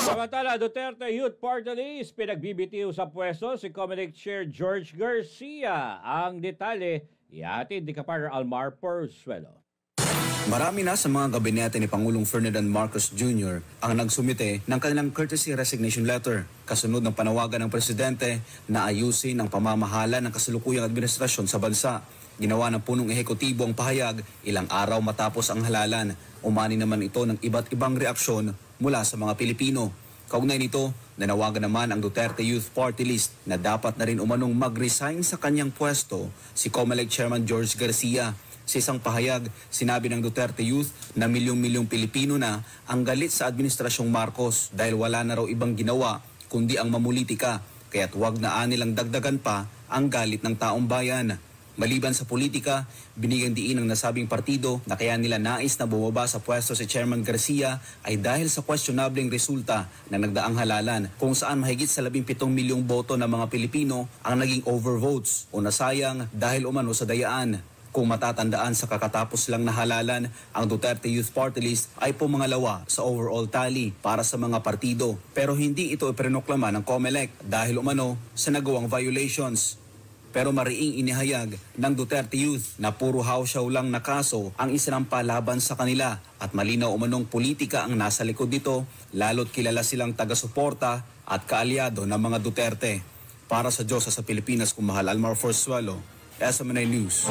Samantala, Duterte Youth Party List, pinagbibitiw sa pwesto si Comelec Chair George Garcia. Ang detalye, ihatid ni Kapar Almar Porzuelo. Marami na sa mga gabinete ni Pangulong Ferdinand Marcos Jr. ang nagsumite ng kanilang courtesy resignation letter kasunod ng panawagan ng presidente na ayusin ang pamamahala ng kasalukuyang administrasyon sa bansa. Ginawa ng punong ehekutibo ang pahayag ilang araw matapos ang halalan. Umani naman ito ng iba't ibang reaksyon mula sa mga Pilipino. Kaugnay nito, nanawagan naman ang Duterte Youth Party List na dapat na rin umanong mag-resign sa kanyang pwesto si Comelec Chairman George Garcia. Sa isang pahayag, sinabi ng Duterte Youth na milyong-milyong Pilipino na ang galit sa Administrasyong Marcos dahil wala na raw ibang ginawa kundi ang mamulitika, kaya't huwag na anilang dagdagan pa ang galit ng taong bayan. Maliban sa politika, binigyang diin ng nasabing partido na kaya nila nais na bumaba sa pwesto si Chairman Garcia ay dahil sa questionableng resulta na nagdaang halalan kung saan mahigit sa 17 milyong boto ng mga Pilipino ang naging overvotes o nasayang dahil umano sa dayaan. Kung matatandaan sa kakatapos lang na halalan, ang Duterte Youth Party List ay pumangalawa sa overall tally para sa mga partido. Pero hindi ito iprinoklama ng Comelec dahil umano sa nagawang violations. Pero mariing inihayag ng Duterte Youth na puro hausyaw lang na kaso ang isinampa laban sa kanila at malinaw umanong politika ang nasa likod nito, lalo't kilala silang taga-suporta at kaalyado ng mga Duterte. Para sa Diyos sa Pilipinas, kumahal Almar Porzuelo, SMNI News.